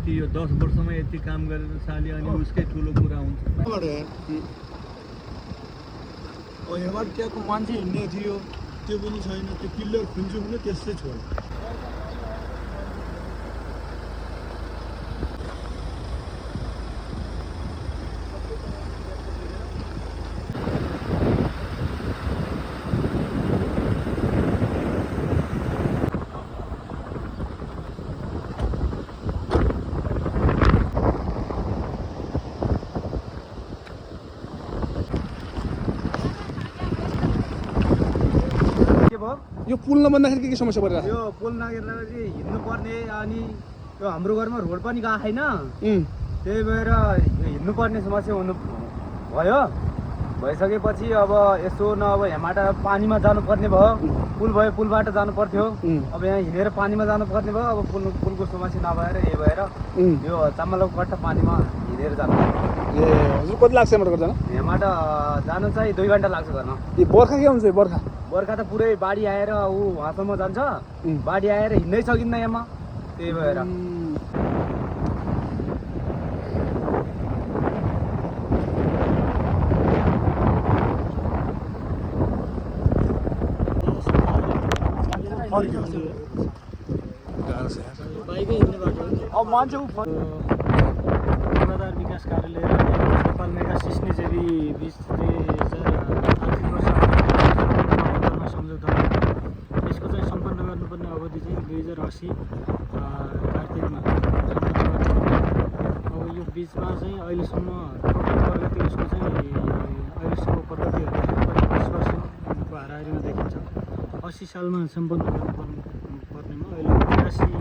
यति यो 10 वर्षमा यति काम गरेर साली अनि उसकै ठुलो कुरा हुन्छ। यहाँ त्यहाँको मान्छे हिँड्ने थियो त्यो पनि छैन, त्यो पिल्लर खुल्छु भने त्यसै छोड्यो। यो पुल नबन्दाखेरि के समस्या परिरहेको यो पुल नगेर्दाखेरि हिँड्नु पर्ने अनि यो हाम्रो घरमा रोड पनि गएको छैन, त्यही भएर हिँड्नु पर्ने समस्या हुनु भयो। भइसकेपछि अब यसो न अब यहाँबाट पानीमा जानुपर्ने भयो, पुल भयो पुलबाट जानु पर्थ्यो, अब यहाँ हिँडेर पानीमा जानुपर्ने भयो। अब पुलको समस्या नभएर यही भएर यो चामलको कट्टा पानीमा हिँडेर जानु। ए कति लाग्छ यहाँबाट जान? यहाँबाट जानु चाहिँ 2 घन्टा लाग्छ गर्न। यो बर्खा के हुन्छ? बर्खा त पुरै बाढी आएर वहाँसम्म जान्छ, बाढी आएर हिँड्नै सकिन्न यहाँमा, त्यही भएर बाइकै हिँड्ने बाटो अब मान्छे पूर्वाधार विकास कार्यालय नेपाल मेगा सिस्नेजेरी बिच 2008 सम्झौता यसको चाहिँ सम्पन्न गर्नुपर्ने अवधि चाहिँ 2080 कार्तिकमा। अब यो बिचमा चाहिँ अहिलेसम्म प्रगति यसको चाहिँ अहिलेसम्म प्रगतिहरू 20% हाराहारीमा देखिन्छ। 80 सालमा सम्पन्न गर्नुपर्नेमा अहिले 83।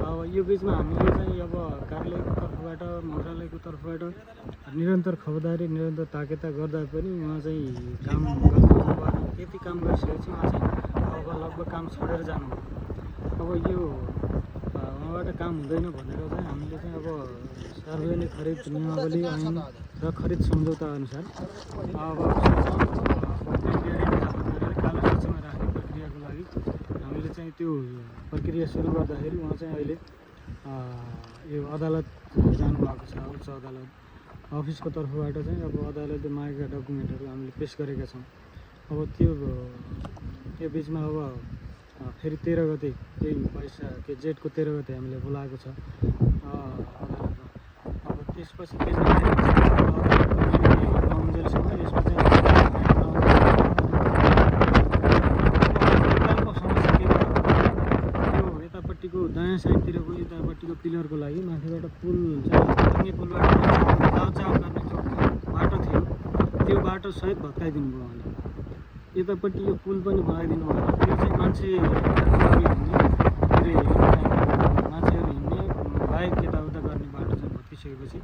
अब यो बिचमा हामीले चाहिँ अब कार्यालयको तर्फबाट मन्त्रालयको तर्फबाट निरन्तर खबरदारी निरन्तर ताकेता गर्दा पनि उहाँ चाहिँ काम गर्नु यति काम गरिसकेपछि उहाँ चाहिँ अब लगभग काम छोडेर जानुभयो। अब यो उहाँबाट काम हुँदैन भनेर चाहिँ हामीले चाहिँ अब सार्वजनिक खरिद नियमावली ऐन र खरिद सम्झौता अनुसार अब कालो सूचीमा राख्ने प्रक्रियाको लागि हामीले चाहिँ त्यो प्रक्रिया सुरु गर्दाखेरि उहाँ चाहिँ अहिले यो अदालत जानुभएको छ। उच्च अदालत अफिसको तर्फबाट चाहिँ अब अदालतले मागेका डकुमेन्टहरू हामीले पेस गरेका छौँ। अब त्यो बिचमा अब फेरि 13 गते यही के जेठको 13 गते हामीले बोलाएको छ अदालतमा। अब त्यसपछि के नहुन्जेलसम्म यसमा चाहिँ यतापट्टिको दायाँ साइडतिरको यतापट्टिको पिलरको लागि माथिबाट पुल चाहिँ अन्य पुलबाट दाउचाउ गर्ने जो बाटो थियो त्यो बाटो सहित भत्काइदिनु भयो उहाँले। यतापट्टि यो पुल पनि बनाइदिनु भयो। त्यो चाहिँ मान्छेहरू हिँड्ने बाइक यताउता गर्ने बाटो चाहिँ भत्किसकेपछि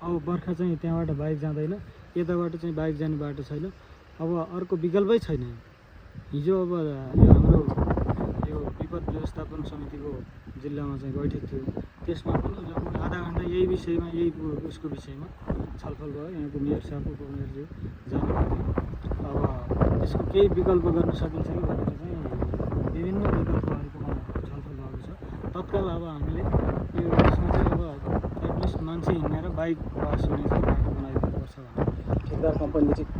अब बर्खा चाहिँ त्यहाँबाट बाइक जाँदैन, यताबाट चाहिँ बाइक जाने बाटो छैन। अब अर्को विकल्पै छैन। हिजो अब यो हाम्रो यो विपद व्यवस्थापन समितिको जिल्लामा चाहिँ बैठक थियो, त्यसमा पनि लगभग आधा घन्टा यही विषयमा उसको विषयमा छलफल भयो। यहाँको मेयर साहब उपमेयरज्यू जानुभएको थियो। अब यसको केही विकल्प गर्न सकिन्छ कि भनेर चाहिँ विभिन्न विकल्पहरूकोमा छलफल भएको छ। तत्काल अब हामीले यो यसमा चाहिँ अब एटलिस्ट मान्छे हिँड्ने र बाइक पास हुने चाहिँ बाटो बनाइदिनुपर्छ भनेर ठेकेदार कम्पनीले चाहिँ